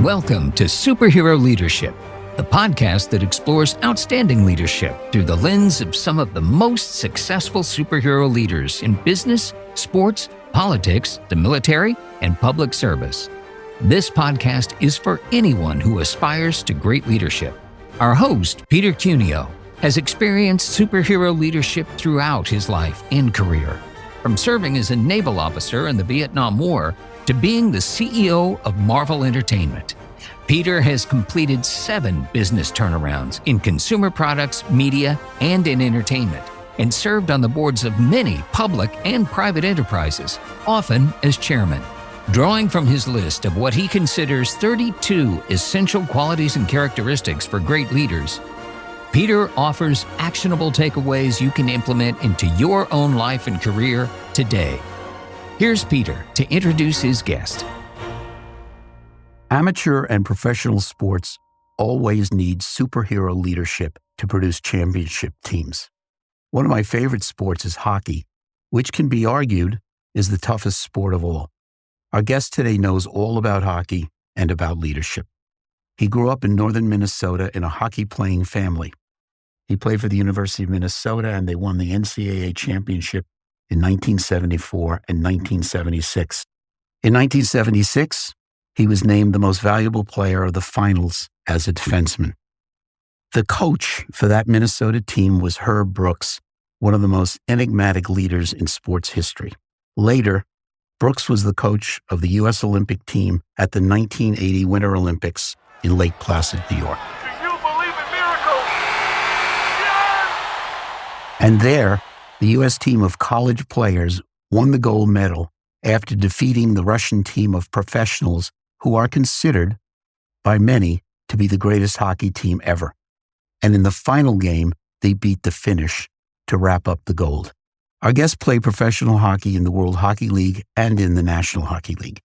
Welcome to Superhero Leadership, the podcast that explores outstanding leadership through the lens of some of the most successful superhero leaders in business, sports, politics, the military, and public service. This podcast is for anyone who aspires to great leadership. Our host, Peter Cuneo, has experienced superhero leadership throughout his life and career, from serving as a naval officer in the Vietnam War to being the CEO of Marvel Entertainment. Peter has completed 7 business turnarounds in consumer products, media, and in entertainment, and served on the boards of many public and private enterprises, often as chairman. Drawing from his list of what he considers 32 essential qualities and characteristics for great leaders, Peter offers actionable takeaways you can implement into your own life and career today. Here's Peter to introduce his guest. Amateur and professional sports always need superhero leadership to produce championship teams. One of my favorite sports is hockey, which can be argued is the toughest sport of all. Our guest today knows all about hockey and about leadership. He grew up in northern Minnesota in a hockey-playing family. He played for the University of Minnesota, and they won the NCAA championship in 1974 and 1976. In 1976, he was named the most valuable player of the finals as a defenseman. The coach for that Minnesota team was Herb Brooks, one of the most enigmatic leaders in sports history. Later, Brooks was the coach of the U.S. Olympic team at the 1980 Winter Olympics in Lake Placid, New York. Do you believe in miracles? Yes! And there, the U.S. team of college players won the gold medal after defeating the Russian team of professionals who are considered by many to be the greatest hockey team ever. And in the final game, they beat the Finnish to wrap up the gold. Our guest played professional hockey in the World Hockey League and in the National Hockey League.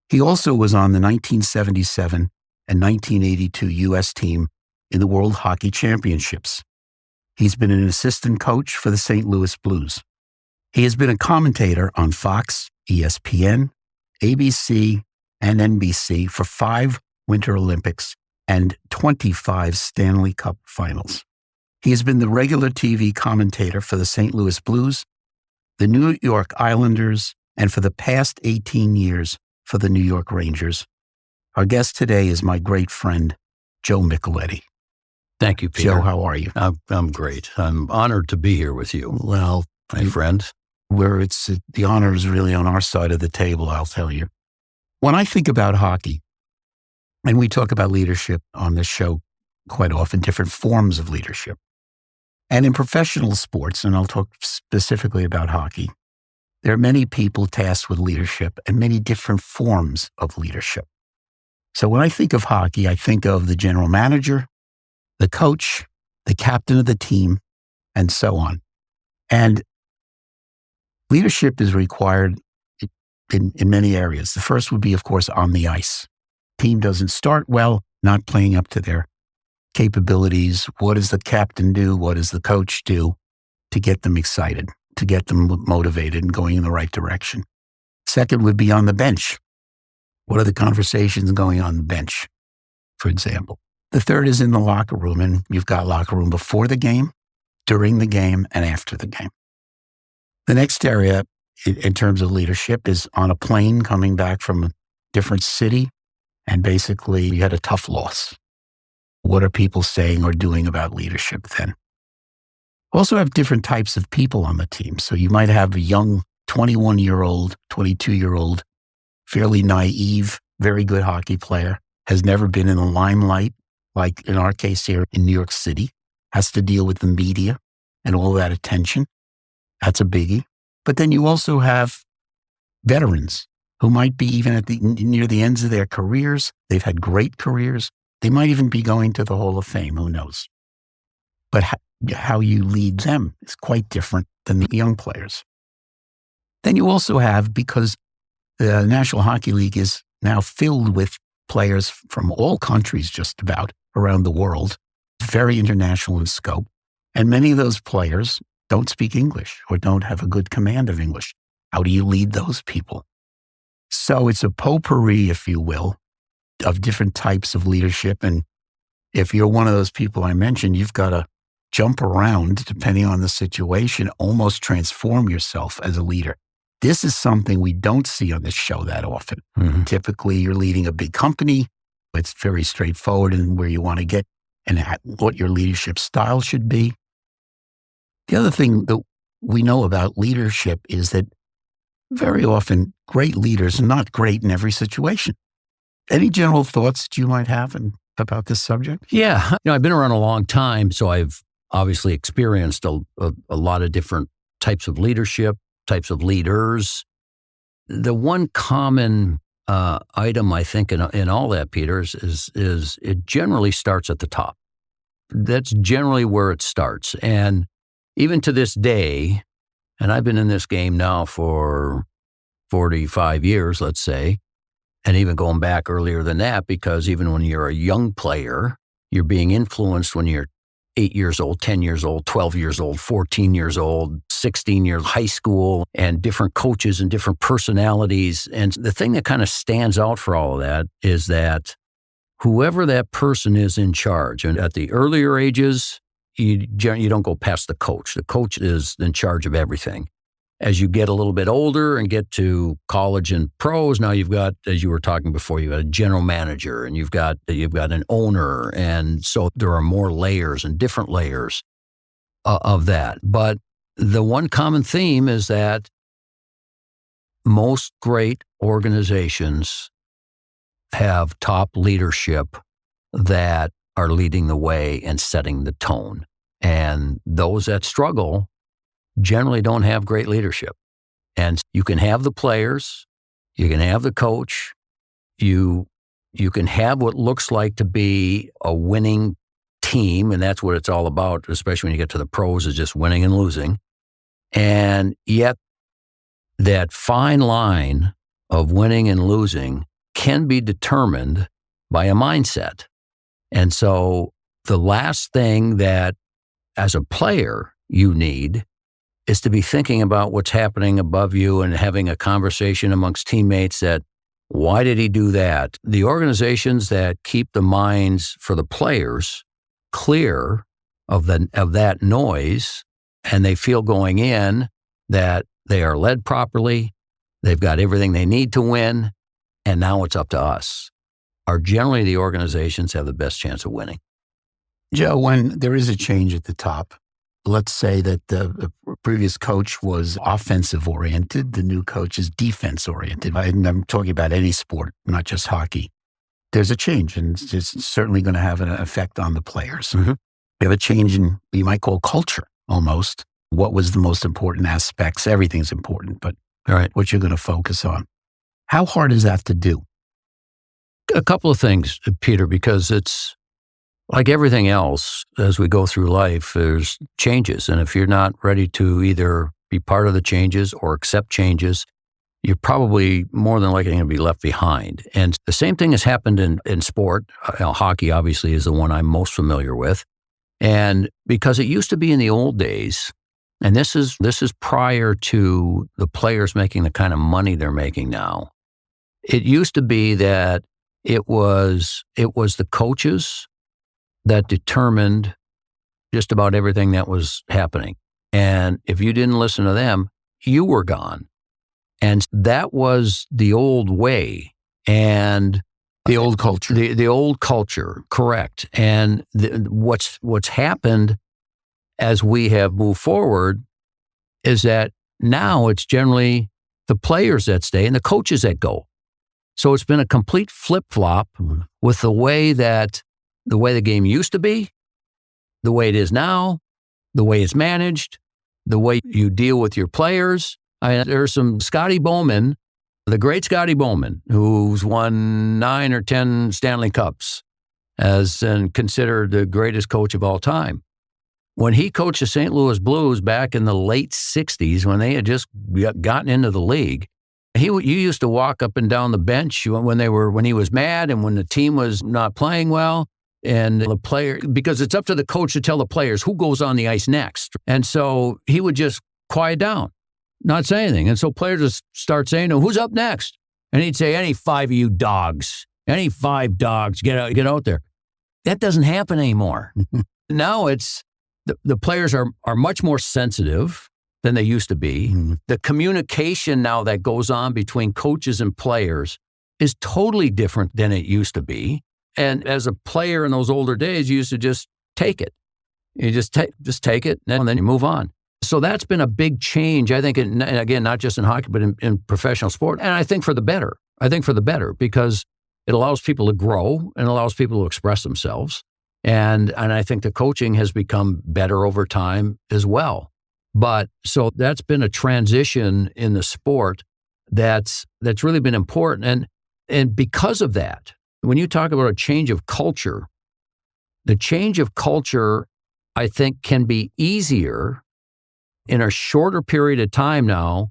He also was on the 1977 and 1982 U.S. team in the World Hockey Championships. He's been an assistant coach for the St. Louis Blues. He has been a commentator on Fox, ESPN, ABC, and NBC for 5 Winter Olympics and 25 Stanley Cup finals. He has been the regular TV commentator for the St. Louis Blues, the New York Islanders, and for the past 18 years for the New York Rangers. Our guest today is my great friend, Joe Micheletti. Thank you, Peter. Joe, how are you? I'm great. I'm honored to be here with you, Well, my friend. The honor is really on our side of the table, I'll tell you. When I think about hockey, and we talk about leadership on this show quite often, different forms of leadership. And in professional sports, and I'll talk specifically about hockey, there are many people tasked with leadership and many different forms of leadership. So when I think of hockey, I think of the general manager, the coach, the captain of the team, and so on. And leadership is required in many areas. The first would be, of course, on the ice. Team doesn't start well, not playing up to their capabilities. What does the captain do? What does the coach do to get them excited, to get them motivated and going in the right direction? Second would be on the bench. What are the conversations going on the bench, for example? The third is in the locker room, and you've got locker room before the game, during the game, and after the game. The next area in terms of leadership is on a plane coming back from a different city, and basically you had a tough loss. What are people saying or doing about leadership then? Also have different types of people on the team. So you might have a young 21-year-old, 22-year-old, fairly naive, very good hockey player, has never been in the limelight, like in our case here in New York City, has to deal with the media and all that attention. That's a biggie. But then you also have veterans who might be even near the ends of their careers. They've had great careers. They might even be going to the Hall of Fame. Who knows? But how you lead them is quite different than the young players. Then you also have, because the National Hockey League is now filled with players from all countries just about around the world, very international in scope. And many of those players don't speak English or don't have a good command of English. How do you lead those people? So it's a potpourri, if you will, of different types of leadership. And if you're one of those people I mentioned, you've got to jump around depending on the situation, almost transform yourself as a leader. This is something we don't see on this show that often. Mm-hmm. Typically, you're leading a big company. It's very straightforward in where you want to get and what your leadership style should be. The other thing that we know about leadership is that very often great leaders are not great in every situation. Any general thoughts that you might have about this subject? Yeah. I've been around a long time, so I've obviously experienced a lot of different types of leadership, types of leaders. The one common item, I think, in all that, Peter, is it generally starts at the top. That's generally where it starts. And even to this day, and I've been in this game now for 45 years, let's say, and even going back earlier than that, because even when you're a young player, you're being influenced when you're 8 years old, 10 years old, 12 years old, 14 years old, 16 years, high school, and different coaches and different personalities. And the thing that kind of stands out for all of that is that whoever that person is in charge, and at the earlier ages, you don't go past the coach. The coach is in charge of everything. As you get a little bit older and get to college and pros, now you've got, as you were talking before, you've got a general manager and you've got an owner. And so there are more layers and different layers of that. But the one common theme is that most great organizations have top leadership that are leading the way and setting the tone. And those that struggle generally don't have great leadership. And you can have the players, you can have the coach, you can have what looks like to be a winning team, and that's what it's all about, especially when you get to the pros, is just winning and losing. And yet that fine line of winning and losing can be determined by a mindset. And so the last thing that as a player you need is to be thinking about what's happening above you and having a conversation amongst teammates that, why did he do that? The organizations that keep the minds for the players clear of that noise, and they feel going in that they are led properly, they've got everything they need to win, and now it's up to us, are generally the organizations have the best chance of winning. Joe, when there is a change at the top, let's say that the previous coach was offensive-oriented, the new coach is defense-oriented. I'm talking about any sport, not just hockey. There's a change, and it's certainly going to have an effect on the players. Mm-hmm. We have a change in what you might call culture, almost. What was the most important aspects? Everything's important, but what you're going to focus on. How hard is that to do? A couple of things, Peter, because it's like everything else, as we go through life, there's changes. And if you're not ready to either be part of the changes or accept changes, you're probably more than likely going to be left behind. And the same thing has happened in sport. Hockey, obviously, is the one I'm most familiar with. And because it used to be in the old days, and this is prior to the players making the kind of money they're making now, it used to be that it was the coaches that determined just about everything that was happening. And if you didn't listen to them, you were gone. And that was the old way. And the old culture. The old culture, correct. And what's happened as we have moved forward is that now it's generally the players that stay and the coaches that go. So it's been a complete flip-flop with the way the game used to be, the way it is now, the way it's managed, the way you deal with your players. There's some Scotty Bowman, the great Scotty Bowman, who's won 9 or 10 Stanley Cups and considered the greatest coach of all time. When he coached the St. Louis Blues back in the late 60s, when they had just gotten into the league, you used to walk up and down the bench when he was mad and when the team was not playing well. And the player, because it's up to the coach to tell the players who goes on the ice next. And so he would just quiet down, not say anything. And so players would start saying, "Who's up next?" And he'd say, "Any 5 of you dogs." Any 5 dogs, get out there. That doesn't happen anymore. Now the players are much more sensitive than they used to be. Mm-hmm. The communication now that goes on between coaches and players is totally different than it used to be. And as a player in those older days, you used to just take it. You just take it, and then you move on. So that's been a big change, I think, and again, not just in hockey, but in professional sport. And I think for the better. Because it allows people to grow and allows people to express themselves. And I think the coaching has become better over time as well. But so that's been a transition in the sport that's really been important. And because of that, when you talk about a change of culture, the change of culture, I think, can be easier in a shorter period of time now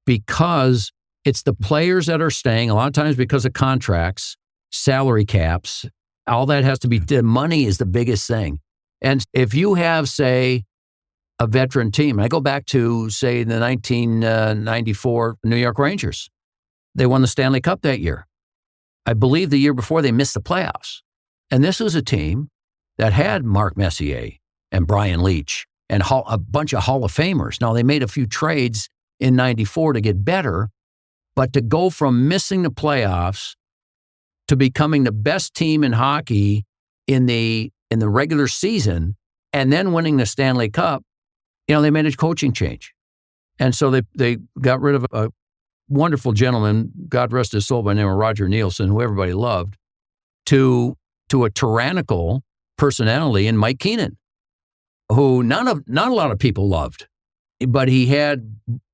because it's the players that are staying, a lot of times because of contracts, salary caps, all that has to be, the money is the biggest thing. And if you have, say, a veteran team, I go back to, say, the 1994 New York Rangers. They won the Stanley Cup that year. I believe the year before they missed the playoffs. And this was a team that had Mark Messier and Brian Leetch and a bunch of Hall of Famers. Now, they made a few trades in 94 to get better, but to go from missing the playoffs to becoming the best team in hockey in the regular season and then winning the Stanley Cup, they made a coaching change. And so they got rid of a wonderful gentleman, God rest his soul, by the name of Roger Nielsen, who everybody loved, to a tyrannical personality in Mike Keenan, who not a lot of people loved, but he had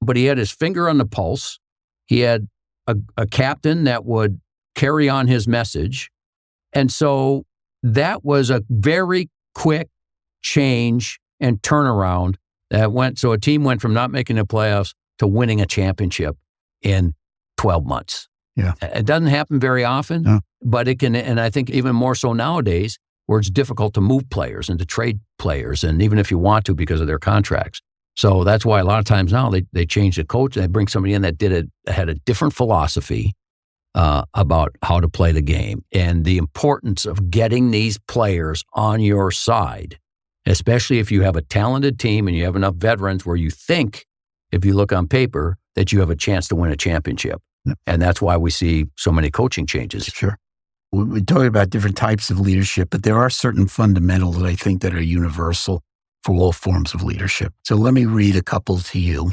his finger on the pulse. He had a captain that would carry on his message. And so that was a very quick change and turnaround so a team went from not making the playoffs to winning a championship in 12 months. Yeah. It doesn't happen very often, No. but it can, and I think even more so nowadays, where it's difficult to move players and to trade players, and even if you want to because of their contracts. So that's why a lot of times now they change the coach and they bring somebody in that had a different philosophy about how to play the game and the importance of getting these players on your side, especially if you have a talented team and you have enough veterans where you think, if you look on paper, that you have a chance to win a championship. Yep. And that's why we see so many coaching changes. Sure. We're talking about different types of leadership, but there are certain fundamentals that I think that are universal for all forms of leadership. So let me read a couple to you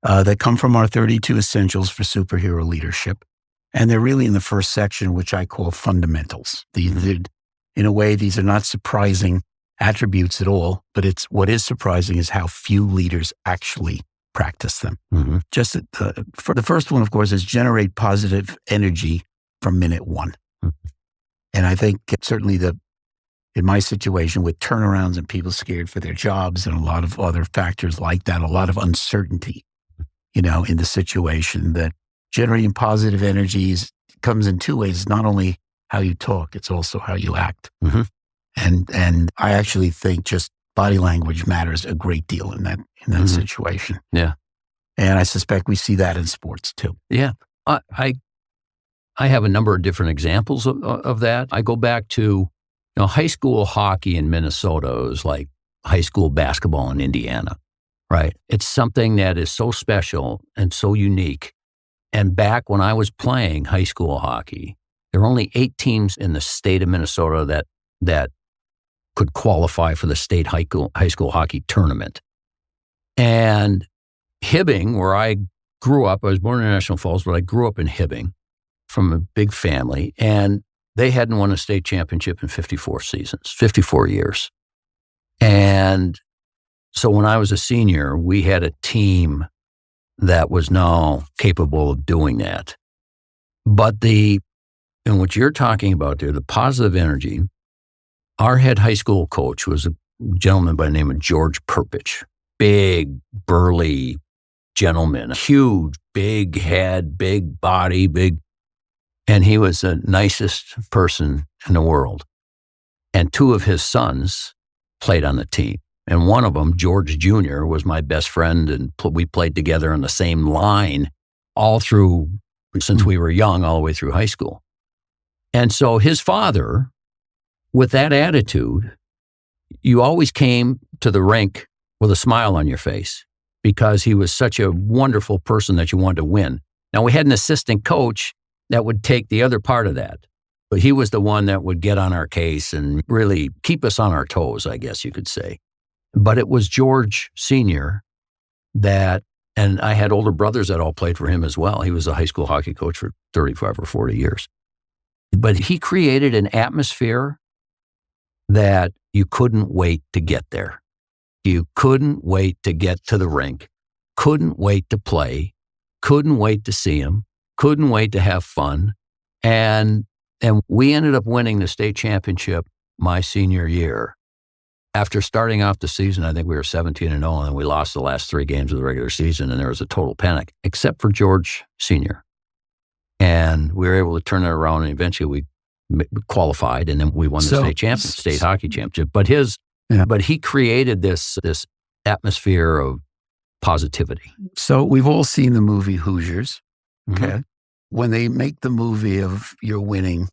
that come from our 32 Essentials for Superhero Leadership. And they're really in the first section, which I call fundamentals. In a way, these are not surprising attributes at all, but what is surprising is how few leaders actually practice them. Mm-hmm. Just for the first one, of course, is generate positive energy from minute one. Mm-hmm. And I think certainly in my situation with turnarounds and people scared for their jobs and a lot of other factors like that, a lot of uncertainty, in the situation, that generating positive energies comes in two ways. It's not only how you talk, it's also how you act. Mm-hmm. And I actually think just body language matters a great deal in that Mm-hmm. situation. Yeah. And I suspect we see that in sports too. Yeah. I have a number of different examples of that. I go back to, high school hockey in Minnesota is like high school basketball in Indiana, right? It's something that is so special and so unique. And back when I was playing high school hockey, there were only 8 teams in the state of Minnesota that could qualify for the state high school hockey tournament. And Hibbing, where I grew up, I was born in National Falls, but I grew up in Hibbing from a big family, and they hadn't won a state championship in 54 seasons, 54 years. And so when I was a senior, we had a team that was now capable of doing that. But and what you're talking about there, the positive energy, our head high school coach was a gentleman by the name of George Perpich, big, burly gentleman, huge, big head, big body, and he was the nicest person in the world. And 2 of his sons played on the team. And one of them, George Jr., was my best friend, and we played together on the same line all through, since we were young, all the way through high school. And so his father, with that attitude, you always came to the rink with a smile on your face because he was such a wonderful person that you wanted to win. Now, we had an assistant coach that would take the other part of that, but he was the one that would get on our case and really keep us on our toes, I guess you could say. But it was George Sr. that, and I had older brothers that all played for him as well. He was a high school hockey coach for 35 or 40 years. But he created an atmosphere that you couldn't wait to get there. You couldn't wait to get to the rink, couldn't wait to play, couldn't wait to see him, couldn't wait to have fun. And we ended up winning the state championship my senior year. After starting off the season, I think we were 17-0, and then we lost the last 3 games of the regular season, and there was a total panic, except for George Sr. And we were able to turn it around, and eventually we qualified, and then we won the state hockey championship. But he created this atmosphere of positivity. So we've all seen the movie Hoosiers. Okay. Mm-hmm. When they make the movie of you're winning,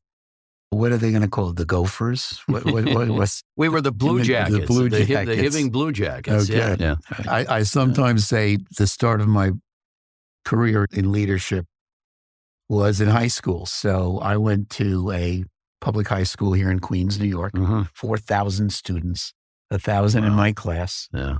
what are they going to call it? The Gophers? What's we were the Blue Jackets. The Blue Jackets. The Hibbing Blue Jackets. Okay. Yeah. I sometimes say the start of my career in leadership was in high school. So I went to a public high school here in Queens, New York, 4,000 students, 1,000 in my class. Yeah.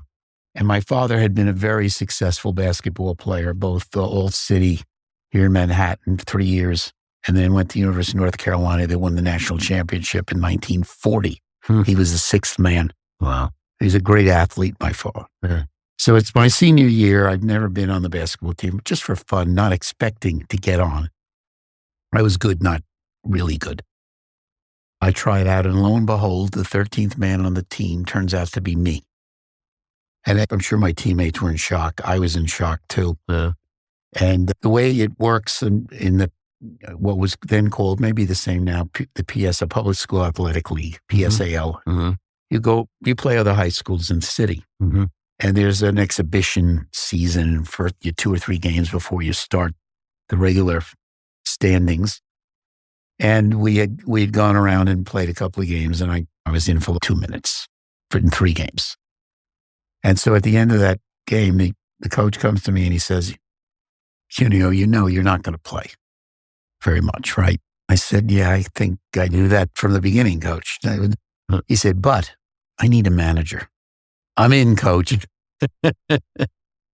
And my father had been a very successful basketball player, both the Old City here in Manhattan, 3 years, and then went to the University of North Carolina. They won the national championship in 1940. He was the 6th man. Wow. He's a great athlete, my father. Yeah. So it's my senior year. I'd never been on the basketball team, just for fun, not expecting to get on. I was good, not really good. I tried out, and lo and behold, the 13th man on the team turns out to be me. And I'm sure my teammates were in shock. I was in shock too. Yeah. And the way it works in the what was then called, maybe the same now, the PS, a Public School Athletic League, PSAL. Mm-hmm. You play other high schools in the city. Mm-hmm. And there's an exhibition season for 2 or 3 games before you start the regular standings. And we had gone around and played a couple of games, and I was in for 2 minutes in 3 games. And so at the end of that game, the coach comes to me and he says, you know, you're not going to play very much, right? I said, yeah, I think I knew that from the beginning, coach. He said, but I need a manager. I'm in, coach.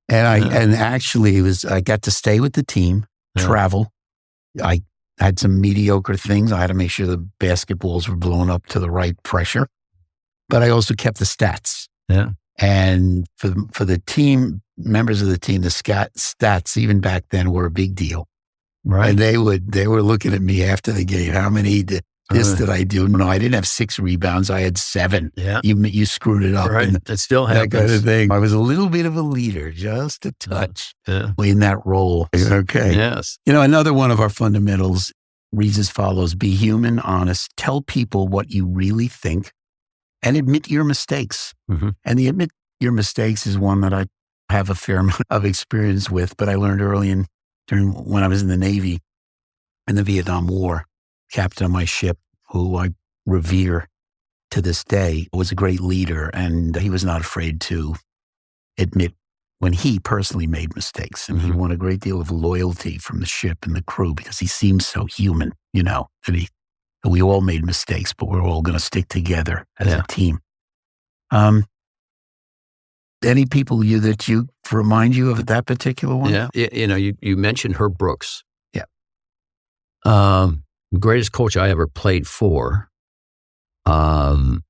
And actually I got to stay with the team, travel. I had some mediocre things. I had to make sure the basketballs were blown up to the right pressure, but I also kept the stats. Yeah. And for the team, members of the team, the stats, even back then, were a big deal. Right. And they were looking at me after the game. How many did I do? No, I didn't have 6 rebounds. I had 7. Yeah. You screwed it up. Right. It still happens. That kind of thing. I was a little bit of a leader, just a touch in that role. Okay. Yes. You know, another one of our fundamentals reads as follows: be human, honest, tell people what you really think, and admit your mistakes. Mm-hmm. And the admit your mistakes is one that I have a fair amount of experience with, but I learned early when I was in the Navy in the Vietnam War. Captain of my ship, who I revere to this day, was a great leader, and he was not afraid to admit when he personally made mistakes. And he won a great deal of loyalty from the ship and the crew because he seemed so human, you know, that we all made mistakes, but we're all going to stick together as a team. Any people that you remind you of that particular one? Yeah. You know, you mentioned Herb Brooks. Yeah. Greatest coach I ever played for. And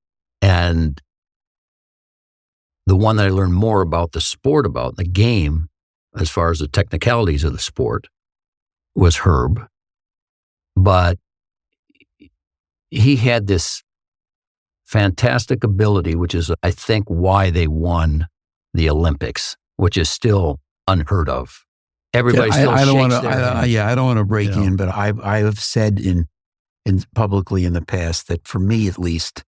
the one that I learned more about the sport, about the game, as far as the technicalities of the sport, was Herb. But he had this fantastic ability, which is, I think, why they won the Olympics, which is still unheard of. Everybody still shakes their hands. I don't want to break in, but I have said in publicly in the past that for me, at least,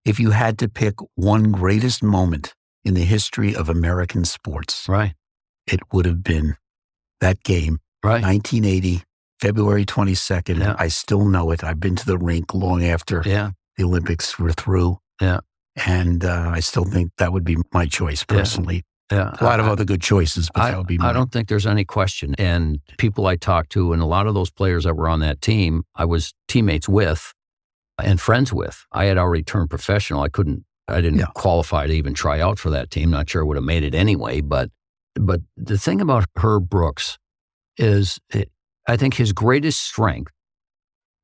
if you had to pick one greatest moment in the history of American sports, right, it would have been that game, right, 1980 February 22nd. Yeah. I still know it. I've been to the rink long after Yeah. the Olympics were through. Yeah. And I still think that would be my choice personally. Yeah. A lot of other good choices, but that would be mine. I don't think there's any question. And people I talked to, and a lot of those players that were on that team, I was teammates with and friends with. I had already turned professional. I didn't qualify to even try out for that team. Not sure I would have made it anyway. But the thing about Herb Brooks is I think his greatest strength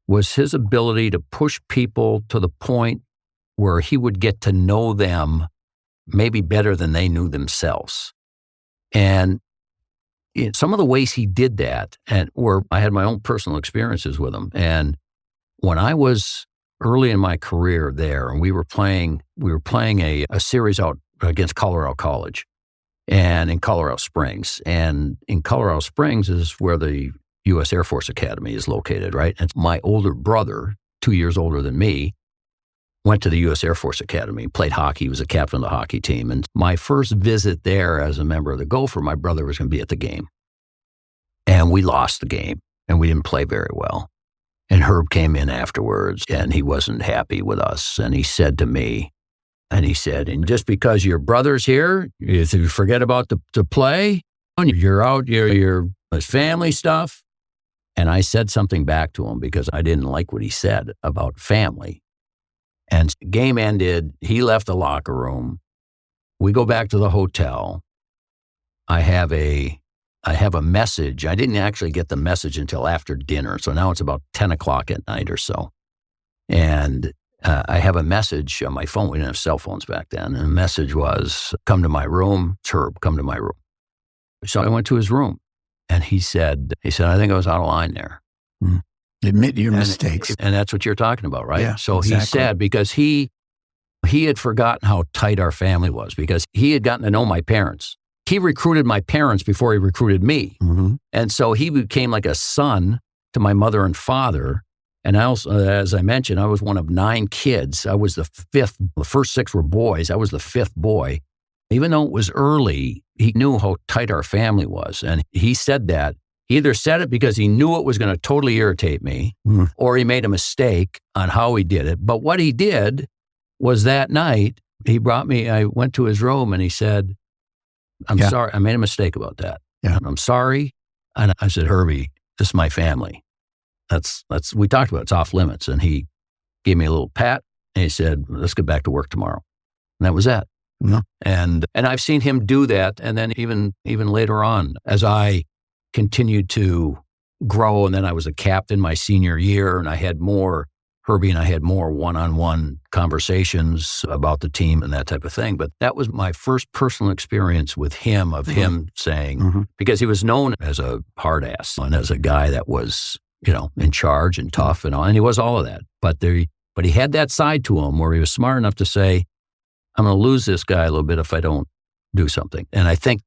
was his ability to push people to the point where he would get to know them maybe better than they knew themselves. And some of the ways he did that, and where I had my own personal experiences with him. And when I was early in my career there, and we were playing a series out against Colorado College, and in Colorado Springs. And in Colorado Springs is where the U.S. Air Force Academy is located, right? And my older brother, 2 years older than me, went to the U.S. Air Force Academy, played hockey, he was a captain of the hockey team. And my first visit there as a member of the Gopher, my brother was going to be at the game. And we lost the game, and we didn't play very well. And Herb came in afterwards, and he wasn't happy with us. And he said to me, and just because your brother's here, if you forget about the play, you're out, you're family stuff. And I said something back to him because I didn't like what he said about family. And the game ended. He left the locker room. We go back to the hotel. I have a message. I didn't actually get the message until after dinner. So now it's about 10 o'clock at night or so. And I have a message on my phone. We didn't have cell phones back then. And the message was, come to my room. It's Herb, come to my room. So I went to his room. And he said, I think I was out of line there. Admit your mistakes. And that's what you're talking about, right? Yeah, so exactly. He said, because he had forgotten how tight our family was, because he had gotten to know my parents. He recruited my parents before he recruited me. Mm-hmm. And so he became like a son to my mother and father. And I also, as I mentioned, I was one of 9 kids. I was the 5th. The first 6 were boys. I was the 5th boy. Even though it was early, he knew how tight our family was. And he said that. He either said it because he knew it was going to totally irritate me, or he made a mistake on how he did it. But what he did was that night, I went to his room and he said, I'm sorry, I made a mistake about that. Yeah. I'm sorry. And I said, Herbie, this is my family. We talked about it's off limits. And he gave me a little pat and he said, let's get back to work tomorrow. And that was that. Yeah. And I've seen him do that. And then even later on, as I continued to grow, and then I was a captain my senior year, and Herbie and I had more one-on-one conversations about the team and that type of thing. But that was my first personal experience with him, of him saying, because he was known as a hard ass and as a guy that was, in charge and tough and all, and he was all of that. But he had that side to him where he was smart enough to say, I'm going to lose this guy a little bit if I don't do something. And I think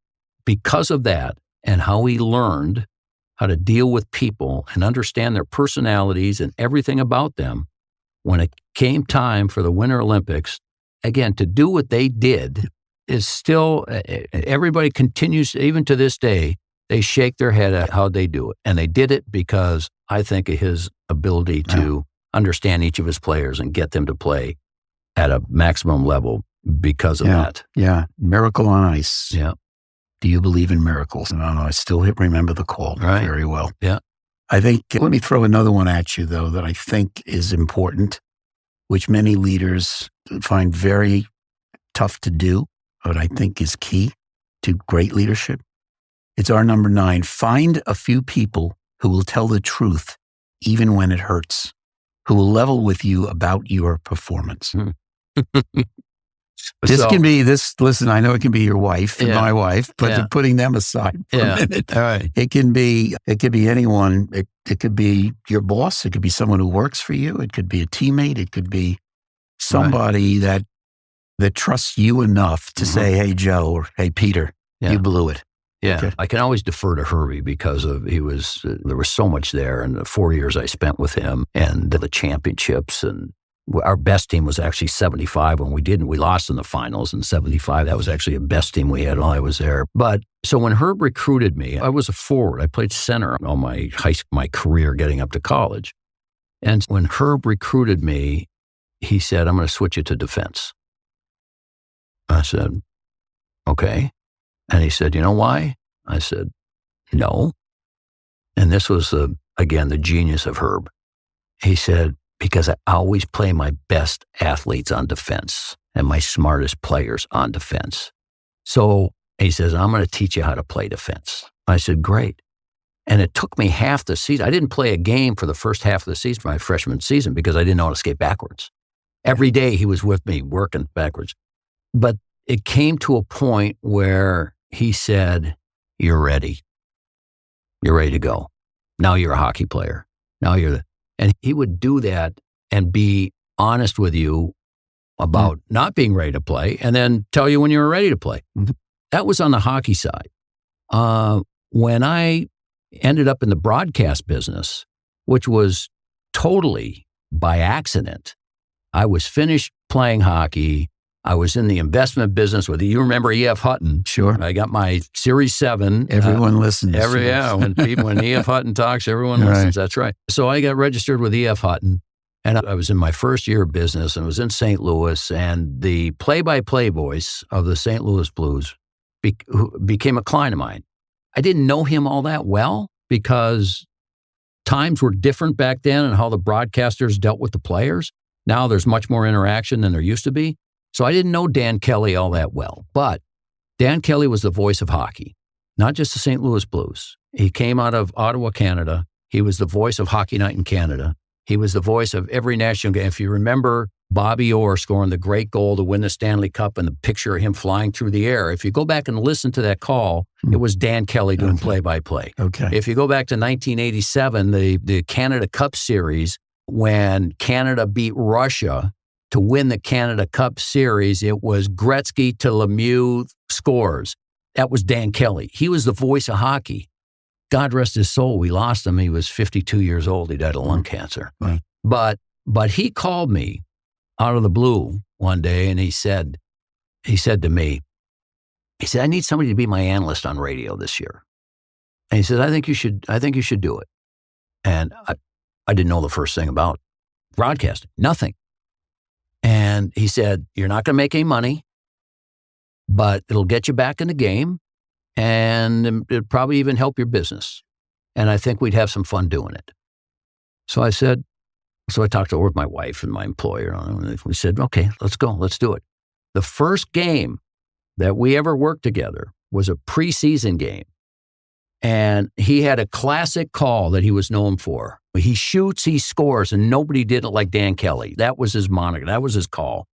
because of that and how he learned how to deal with people and understand their personalities and everything about them, when it came time for the Winter Olympics, again, to do what they did is still, everybody continues, even to this day, they shake their head at how they do it. And they did it because I think of his ability to understand each of his players and get them to play at a maximum level because of that. Yeah. Miracle on Ice. Yeah. Do you believe in miracles? No, I still remember the call very well. Yeah. I think, let me throw another one at you, though, that I think is important, which many leaders find very tough to do, but I think is key to great leadership. It's our number 9. Find a few people who will tell the truth, even when it hurts, who will level with you about your performance. Listen, I know it can be your wife and my wife, but putting them aside for a minute, all right. it could be anyone. It could be your boss. It could be someone who works for you. It could be a teammate. It could be somebody that trusts you enough to say, hey, Joe, or hey, Peter, you blew it. Yeah. Okay. I can always defer to Herbie because there was so much there, and the 4 years I spent with him and the championships and our best team was actually 75 when we lost in the finals in 75. That was actually the best team we had while I was there. But so when Herb recruited me, I was a forward. I played center all my career getting up to college. And when Herb recruited me, he said, I'm going to switch you to defense. I said, okay. And he said, you know why? I said, no. And this was, again, the genius of Herb. He said, because I always play my best athletes on defense and my smartest players on defense. So he says, I'm going to teach you how to play defense. I said, great. And it took me half the season. I didn't play a game for the first half of the season, my freshman season, because I didn't know how to skate backwards. Every day he was with me working backwards. But it came to a point where he said, you're ready. You're ready to go. Now you're a hockey player. And he would do that and be honest with you about not being ready to play and then tell you when you were ready to play. Mm-hmm. That was on the hockey side. When I ended up in the broadcast business, which was totally by accident, I was finished playing hockey. I was in the investment business with you remember E.F. Hutton. Sure. I got my Series 7. Everyone listens. When E.F. Hutton talks, everyone listens. Right. That's right. So I got registered with E.F. Hutton, and I was in my first year of business, and I was in St. Louis, and the play-by-play voice of the St. Louis Blues who became a client of mine. I didn't know him all that well because times were different back then and how the broadcasters dealt with the players. Now there's much more interaction than there used to be. So I didn't know Dan Kelly all that well, but Dan Kelly was the voice of hockey, not just the St. Louis Blues. He came out of Ottawa, Canada. He was the voice of Hockey Night in Canada. He was the voice of every national game. If you remember Bobby Orr scoring the great goal to win the Stanley Cup and the picture of him flying through the air, if you go back and listen to that call, it was Dan Kelly doing play-by-play. Okay. If you go back to 1987, the Canada Cup Series, when Canada beat Russia to win the Canada Cup Series, it was Gretzky to Lemieux scores. That was Dan Kelly. He was the voice of hockey. God rest his soul. We lost him. He was 52 years old. He died of lung cancer. Right. But he called me out of the blue one day, and he said to me, I need somebody to be my analyst on radio this year. And he said, I think you should do it. And I didn't know the first thing about broadcasting, nothing. And he said, you're not going to make any money, but it'll get you back in the game and it'll probably even help your business. And I think we'd have some fun doing it. So I talked over with my wife and my employer. And we said, okay, let's go. Let's do it. The first game that we ever worked together was a preseason game. And he had a classic call that he was known for. He shoots, he scores, and nobody did it like Dan Kelly. That was his moniker. That was his call.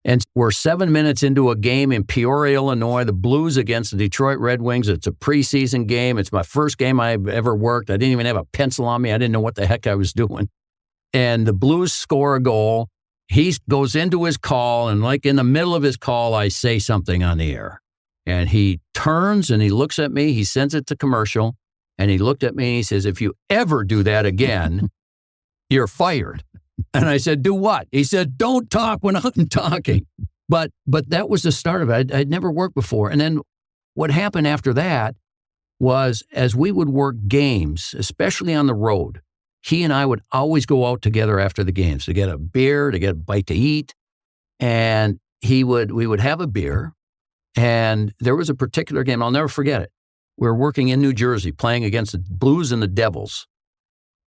And we're 7 minutes into a game in Peoria, Illinois, the Blues against the Detroit Red Wings. It's a preseason game. It's my first game I've ever worked. I didn't even have a pencil on me. I didn't know what the heck I was doing. And the Blues score a goal. He goes into his call, and like in the middle of his call, I say something on the air. And he turns and he looks at me. He sends it to commercial. And he looked at me and he says, if you ever do that again, you're fired. And I said, do what? He said, don't talk when I'm talking. But that was the start of it. I'd never worked before. And then what happened after that was as we would work games, especially on the road, he and I would always go out together after the games to get a beer, to get a bite to eat. And we would have a beer. And there was a particular game, I'll never forget it. We were working in New Jersey, playing against the Blues and the Devils.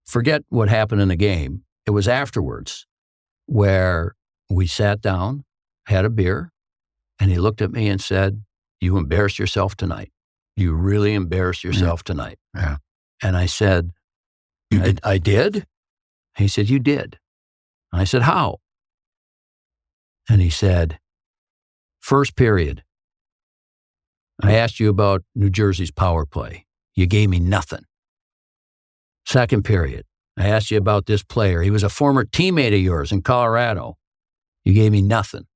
Forget what happened in the game. It was afterwards where we sat down, had a beer, and he looked at me and said, you embarrassed yourself tonight. You really embarrassed yourself tonight. Yeah. And I said, I did? He said, you did. I said, how? And he said, first period, I asked you about New Jersey's power play. You gave me nothing. Second period, I asked you about this player. He was a former teammate of yours in Colorado. You gave me nothing.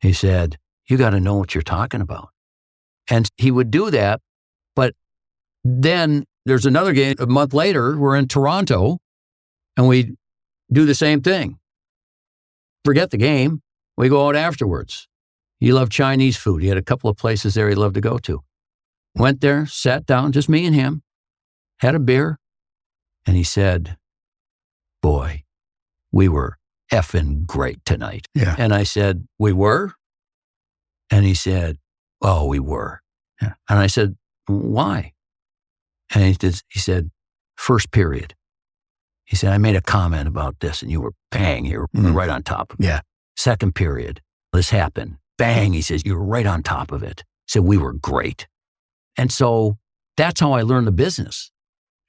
He said, you got to know what you're talking about. And he would do that, but then there's another game a month later, we're in Toronto, and we do the same thing. forget the game. We go out afterwards. He loved Chinese food. He had a couple of places there he loved to go to. Went there, sat down, just me and him, had a beer, and he said, boy, we were effing great tonight. Yeah. And I said, we were? And he said, oh, we were. Yeah. And I said, why? And he said, first period. He said, I made a comment about this and you were right on top of it. Yeah. Second period, this happened. Bang, he says, you were right on top of it. He said, we were great. And so that's how I learned the business.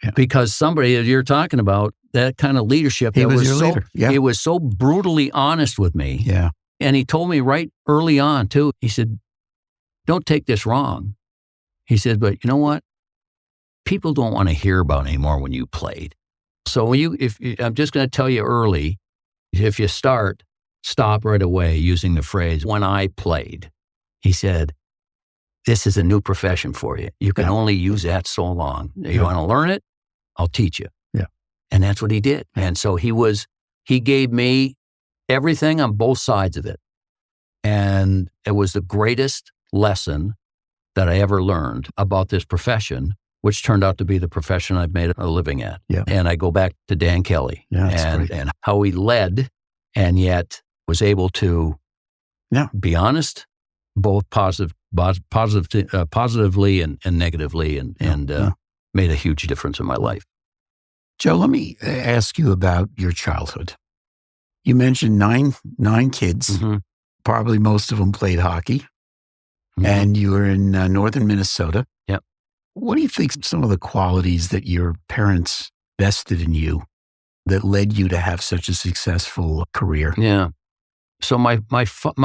Yeah. Because somebody that you're talking about, that kind of leadership, He was your leader. Yeah. He was so brutally honest with me. Yeah. And he told me right early on too, he said, don't take this wrong. He said, but you know what? People don't want to hear about anymore when you played. So when I'm just going to tell you early, if you stop right away using the phrase, when I played. He said, this is a new profession for you. You can only use that so long. You want to learn it? I'll teach you. Yeah. And that's what he did. And so he gave me everything on both sides of it. And it was the greatest lesson that I ever learned about this profession, which turned out to be the profession I've made a living at. Yeah. And I go back to Dan Kelly and how he led and yet was able to be honest, both positively and negatively, and made a huge difference in my life. Joe, let me ask you about your childhood. You mentioned nine kids. Mm-hmm. Probably most of them played hockey. Mm-hmm. And you were in northern Minnesota. Yep. What do you think some of the qualities that your parents vested in you that led you to have such a successful career? Yeah. So my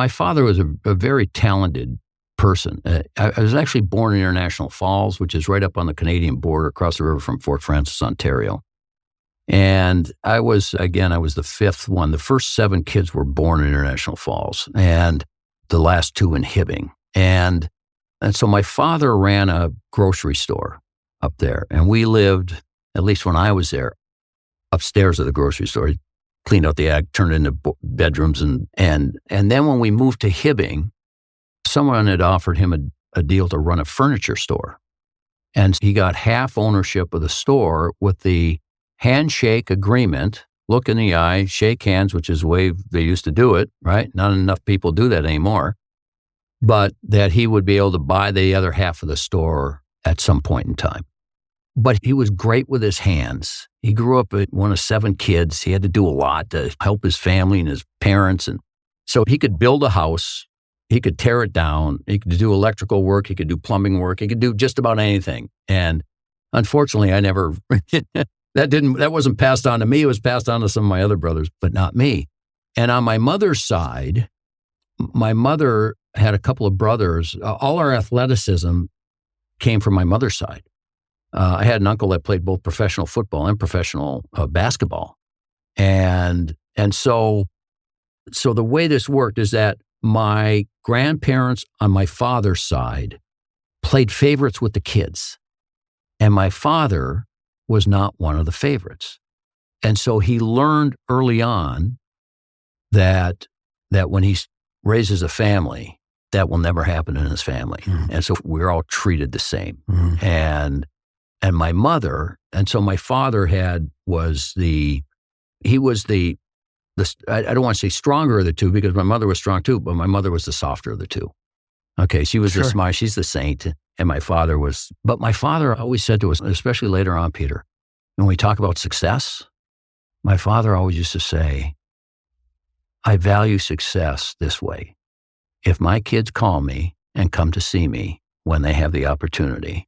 father was a very talented person. I was actually born in International Falls, which is right up on the Canadian border across the river from Fort Frances, Ontario. And I was the fifth one. The first 7 kids were born in International Falls and the last 2 in Hibbing. And so my father ran a grocery store up there, and we lived, at least when I was there, upstairs of the grocery store. He cleaned out the attic, turned it into bedrooms, and then when we moved to Hibbing, someone had offered him a deal to run a furniture store, and he got half ownership of the store with the handshake agreement. Look in the eye, shake hands, which is the way they used to do it, right? Not enough people do that anymore. But that he would be able to buy the other half of the store at some point in time. But he was great with his hands. He grew up as one of 7 kids. He had to do a lot to help his family and his parents. And so he could build a house. He could tear it down. He could do electrical work. He could do plumbing work. He could do just about anything. And unfortunately, I never, that wasn't passed on to me. It was passed on to some of my other brothers, but not me. And on my mother's side, my mother had a couple of brothers. All our athleticism came from my mother's side. I had an uncle that played both professional football and professional basketball. And so the way this worked is that my grandparents on my father's side played favorites with the kids. And my father was not one of the favorites. And so he learned early on that when he raises a family, that will never happen in his family. Mm-hmm. And so we're all treated the same. Mm-hmm. And my mother, and so my father I don't want to say stronger of the two because my mother was strong too, but my mother was the softer of the two. Okay, she was the smart, she's the saint, and my father always said to us, especially later on, Peter, when we talk about success, my father always used to say, I value success this way. If my kids call me and come to see me when they have the opportunity,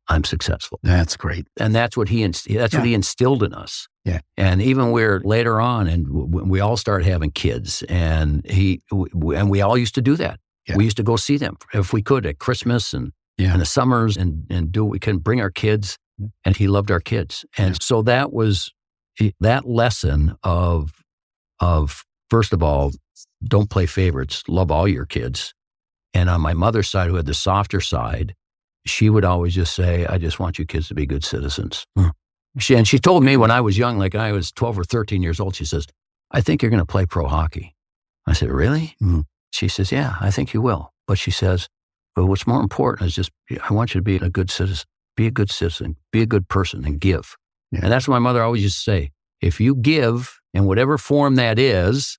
I'm successful. That's great. And that's what he instilled in us. Yeah. And even we're later on, and we all started having kids, and we all used to do that. Yeah. We used to go see them if we could at Christmas and in the summers and do what we can, bring our kids, and he loved our kids. And so that was that lesson of first of all, don't play favorites, love all your kids. And on my mother's side, who had the softer side, she would always just say, I just want you kids to be good citizens. Mm. She told me when I was young, like I was 12 or 13 years old, she says, I think you're going to play pro hockey. I said, really? Mm. She says, yeah, I think you will. But she says, but what's more important is just, I want you to be a good citizen, be a good citizen, be a good person and give. Yeah. And that's what my mother always used to say. If you give in whatever form that is,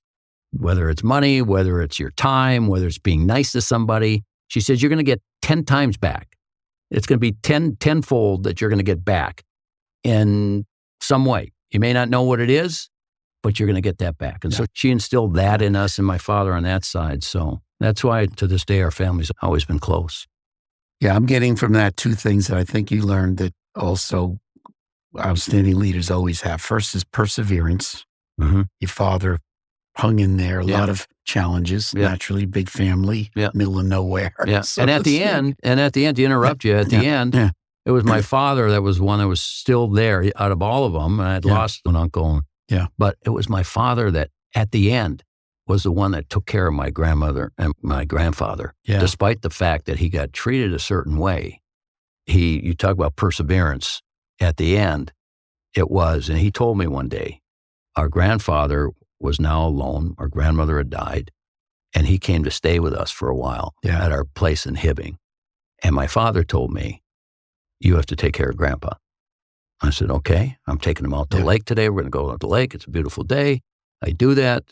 whether it's money, whether it's your time, whether it's being nice to somebody, she says, you're going to get 10 times back. It's going to be tenfold that you're going to get back in some way. You may not know what it is, but you're going to get that back. And so she instilled that in us and my father on that side. So that's why to this day, our family's always been close. Yeah, I'm getting from that two things that I think you learned that also outstanding leaders always have. First is perseverance. Mm-hmm. Your father hung in there, a Yeah. lot of challenges, Yeah. naturally, big family, Yeah. middle of nowhere. Yeah. so And at to the speak. end, to interrupt you, at the end, Yeah. it was my father that was one that was still there out of all of them. And I'd Yeah. lost an uncle. Yeah. But it was my father that at the end was the one that took care of my grandmother and my grandfather. Yeah. Despite the fact that he got treated a certain way. You talk about perseverance. At the end, it was, and he told me one day, our grandfather was now alone. Our grandmother had died. And he came to stay with us for a while Yeah. at our place in Hibbing. And my father told me, you have to take care of Grandpa. I said, okay, I'm taking him out to the lake today. We're going to go out to the lake. It's a beautiful day. I do that.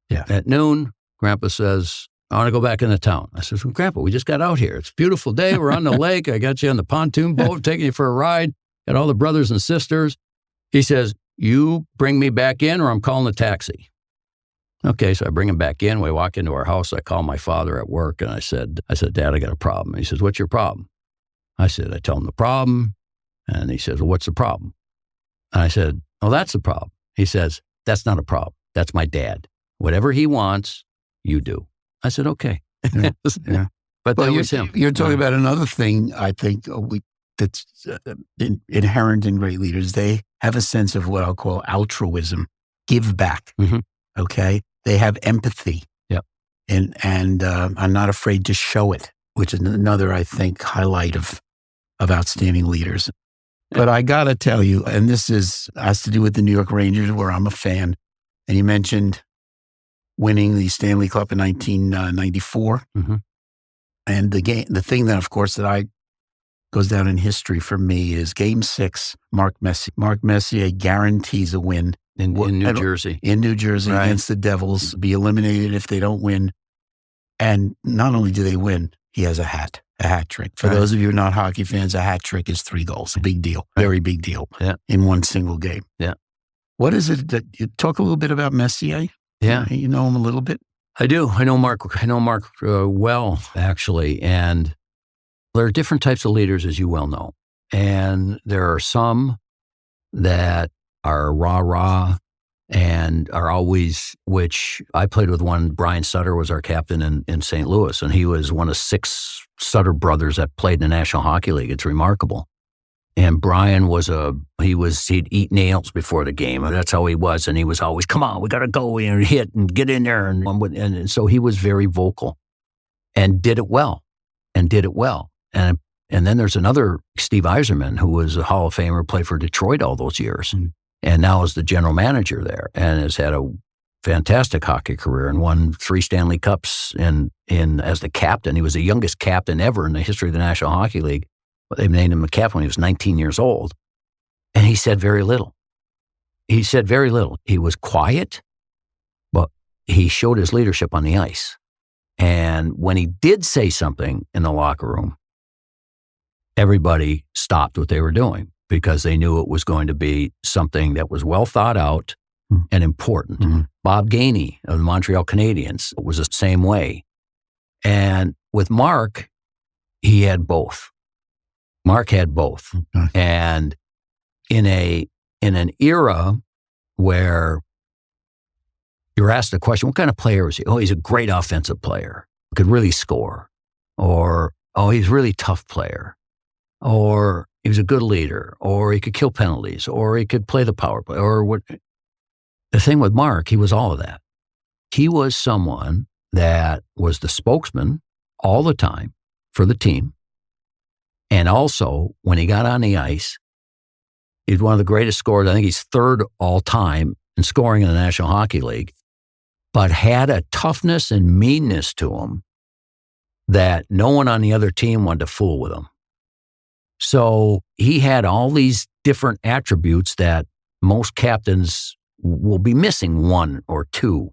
Yeah. At noon, Grandpa says, I want to go back into town. I said, well, Grandpa, we just got out here. It's a beautiful day. We're on the lake. I got you on the pontoon boat, taking you for a ride. Got all the brothers and sisters. He says, you bring me back in or I'm calling a taxi. Okay, so I bring him back in. We walk into our house. I call my father at work and I said, Dad, I got a problem. He says, what's your problem? I said, I tell him the problem. And he says, well, what's the problem? And I said, oh, that's the problem. He says, that's not a problem. That's my dad. Whatever he wants, you do. I said, okay. Yeah. Yeah. But that was him. You're talking about another thing, I think, that's inherent in great leaders. They have a sense of what I'll call altruism, give back. Mhm. Okay? They have empathy. Yep. And I'm not afraid to show it, which is another, I think, highlight of outstanding leaders. But I got to tell you, and this has to do with the New York Rangers, where I'm a fan. And you mentioned winning the Stanley Cup in 1994. Mhm. And the thing that, of course, that goes down in history for me is Game 6, Mark Messier guarantees a win. In New Jersey. In New Jersey Right. against the Devils, be eliminated if they don't win. And not only do they win, he has a hat trick. For Right. those of you who are not hockey fans, a hat trick is 3 goals. A big deal, very big deal Yeah. in one single game. Yeah. What is it that you talk a little bit about Messier? Yeah. You know him a little bit? I do. I know Mark well, actually. And there are different types of leaders, as you well know. And there are some that are rah-rah and are always, which I played with one. Brian Sutter was our captain in St. Louis, and he was one of 6 Sutter brothers that played in the National Hockey League. It's remarkable. And Brian he'd eat nails before the game. And that's how he was. And he was always, come on, we got to go and hit and get in there. And so he was very vocal and did it well. And then there's another, Steve Yzerman, who was a Hall of Famer, played for Detroit all those years. Mm. And now is the general manager there and has had a fantastic hockey career and won 3 Stanley Cups in as the captain. He was the youngest captain ever in the history of the National Hockey League. They named him a captain when he was 19 years old. And he said very little. He was quiet, but he showed his leadership on the ice. And when he did say something in the locker room, everybody stopped what they were doing because they knew it was going to be something that was well thought out and important. Mm-hmm. Bob Gainey of the Montreal Canadiens was the same way. And with Mark, he had both. Mark had both. Okay. And in an era where you're asked the question, what kind of player is he? Oh, he's a great offensive player, could really score. Or, oh, he's a really tough player. Or he was a good leader. Or he could kill penalties. Or he could play the power play. Or what? The thing with Mark, he was all of that. He was someone that was the spokesman all the time for the team. And also, when he got on the ice, he's one of the greatest scorers. I think he's 3rd all time in scoring in the National Hockey League, but had a toughness and meanness to him that no one on the other team wanted to fool with him. So he had all these different attributes that most captains will be missing one or two.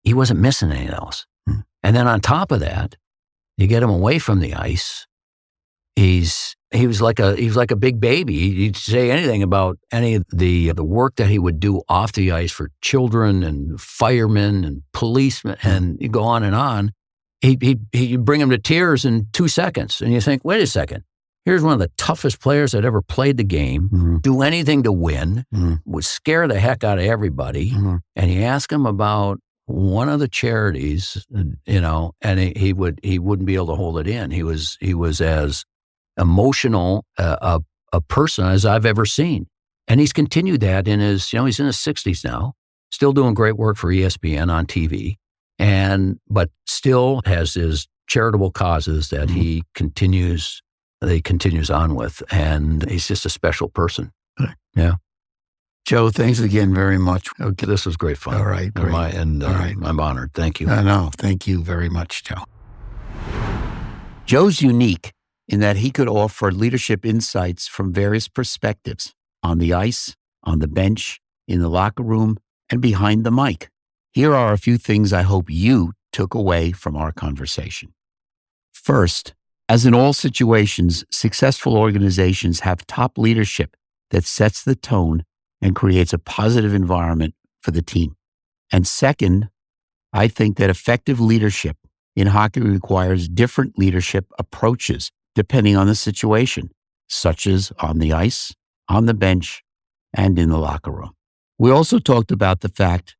He wasn't missing any of those. And then on top of that, you get him away from the ice. He was like a big baby. He'd say anything about any of the work that he would do off the ice for children and firemen and policemen, and you go on and on. He'd bring him to tears in 2 seconds, and you think, wait a second. Here's one of the toughest players that ever played the game, do anything to win, would scare the heck out of everybody, and you ask him about one of the charities, and he wouldn't be able to hold it in. He was as emotional a person as I've ever seen, and he's continued that in his he's in his 60s now, still doing great work for ESPN on TV, but still has his charitable causes that he continues on with, and he's just a special person. Yeah. Joe, thanks again very much. Okay, this was great fun. All right, great. I'm honored. Thank you. No, thank you very much, Joe. Joe's unique in that he could offer leadership insights from various perspectives on the ice, on the bench, in the locker room, and behind the mic. Here are a few things I hope you took away from our conversation. First, as in all situations, successful organizations have top leadership that sets the tone and creates a positive environment for the team. And second, I think that effective leadership in hockey requires different leadership approaches depending on the situation, such as on the ice, on the bench, and in the locker room. We also talked about the fact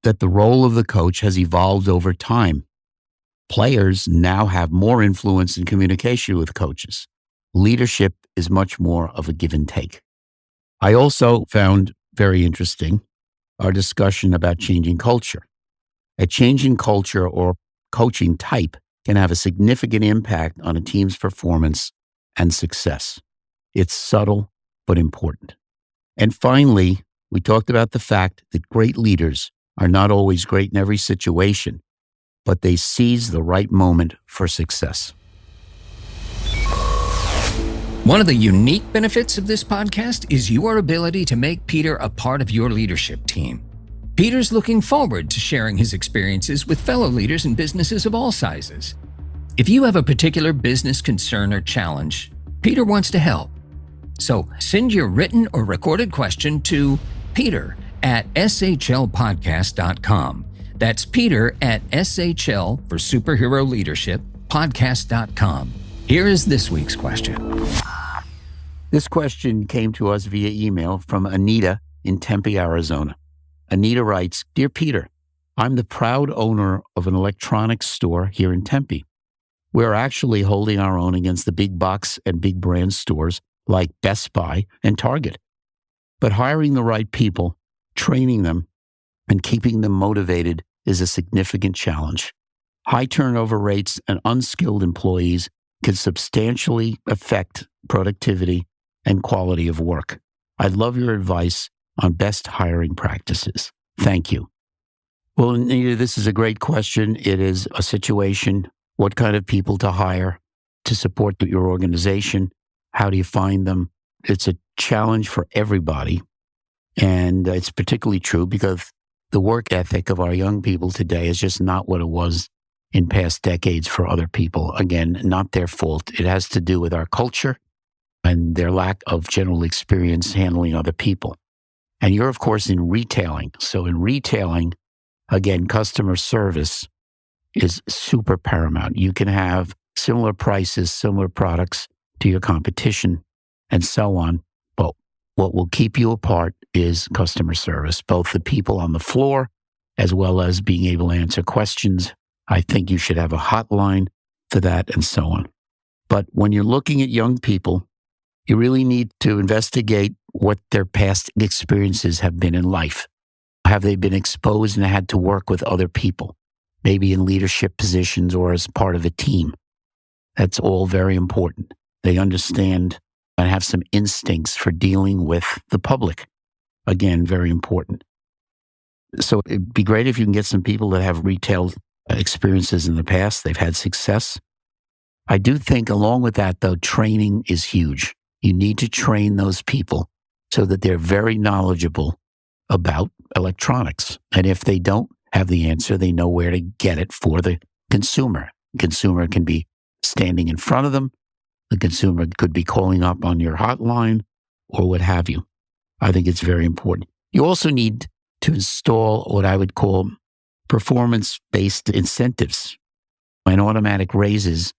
that the role of the coach has evolved over time. Players now have more influence in communication with coaches. Leadership is much more of a give and take. I also found very interesting our discussion about changing culture. A changing culture or coaching type can have a significant impact on a team's performance and success. It's subtle, but important. And finally, we talked about the fact that great leaders are not always great in every situation, but they seize the right moment for success. One of the unique benefits of this podcast is your ability to make Peter a part of your leadership team. Peter's looking forward to sharing his experiences with fellow leaders in businesses of all sizes. If you have a particular business concern or challenge, Peter wants to help. So send your written or recorded question to peter@shlpodcast.com. That's peter@SHL for Superhero Leadership, podcast.com. Here is this week's question. This question came to us via email from Anita in Tempe, Arizona. Anita writes, Dear Peter, I'm the proud owner of an electronics store here in Tempe. We're actually holding our own against the big box and big brand stores like Best Buy and Target. But hiring the right people, training them, and keeping them motivated is a significant challenge. High turnover rates and unskilled employees can substantially affect productivity and quality of work. I'd love your advice on best hiring practices. Thank you. Well, Anita, this is a great question. It is a situation. What kind of people to hire to support your organization? How do you find them? It's a challenge for everybody. And it's particularly true because the work ethic of our young people today is just not what it was in past decades for other people. Again, not their fault. It has to do with our culture and their lack of general experience handling other people. And you're, of course, in retailing. So in retailing, again, customer service is super paramount. You can have similar prices, similar products to your competition, and so on. But what will keep you apart is customer service, both the people on the floor as well as being able to answer questions. I think you should have a hotline for that and so on. But when you're looking at young people, you really need to investigate what their past experiences have been in life. Have they been exposed and had to work with other people, maybe in leadership positions or as part of a team? That's all very important. They understand and have some instincts for dealing with the public. Again, very important. So it'd be great if you can get some people that have retail experiences in the past. They've had success. I do think along with that, though, training is huge. You need to train those people so that they're very knowledgeable about electronics. And if they don't have the answer, they know where to get it for the consumer. Consumer can be standing in front of them. The consumer could be calling up on your hotline or what have you. I think it's very important. You also need to install what I would call performance-based incentives and automatic raises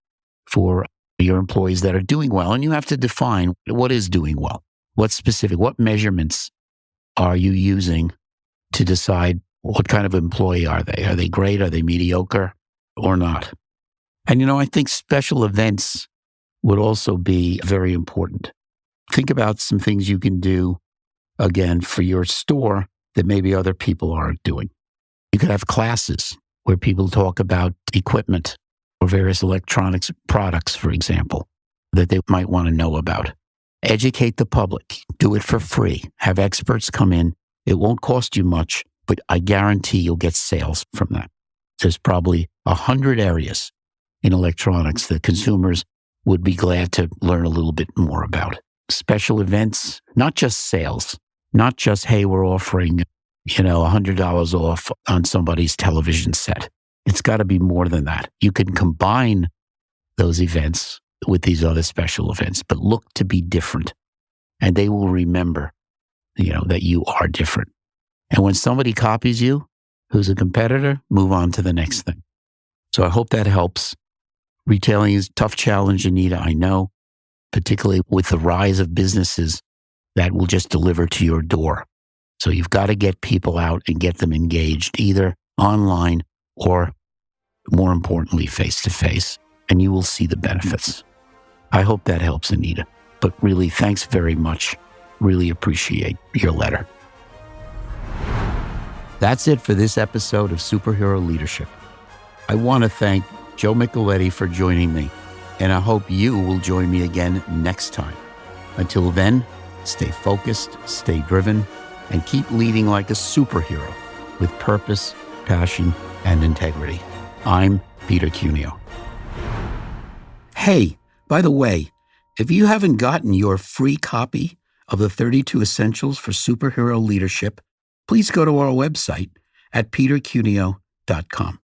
for your employees that are doing well. And you have to define what is doing well. What's specific? What measurements are you using to decide what kind of employee are they? Are they great? Are they mediocre or not? And, I think special events would also be very important. Think about some things you can do, again, for your store that maybe other people aren't doing. You could have classes where people talk about equipment or various electronics products, for example, that they might want to know about. Educate the public. Do it for free. Have experts come in. It won't cost you much, but I guarantee you'll get sales from that. There's probably 100 areas in electronics that consumers would be glad to learn a little bit more about. Special events, not just sales, not just, hey, we're offering, $100 off on somebody's television set. It's got to be more than that. You can combine those events with these other special events, but look to be different. And they will remember, that you are different. And when somebody copies you, who's a competitor, move on to the next thing. So I hope that helps. Retailing is a tough challenge, Anita, I know, particularly with the rise of businesses that will just deliver to your door. So you've got to get people out and get them engaged, either online or, more importantly, face-to-face, and you will see the benefits. I hope that helps, Anita. But really, thanks very much. Really appreciate your letter. That's it for this episode of Superhero Leadership. I want to thank Joe Micheletti for joining me, and I hope you will join me again next time. Until then, stay focused, stay driven, and keep leading like a superhero with purpose, passion, and integrity. I'm Peter Cuneo. Hey, by the way, if you haven't gotten your free copy of the 32 Essentials for Superhero Leadership, please go to our website at petercuneo.com.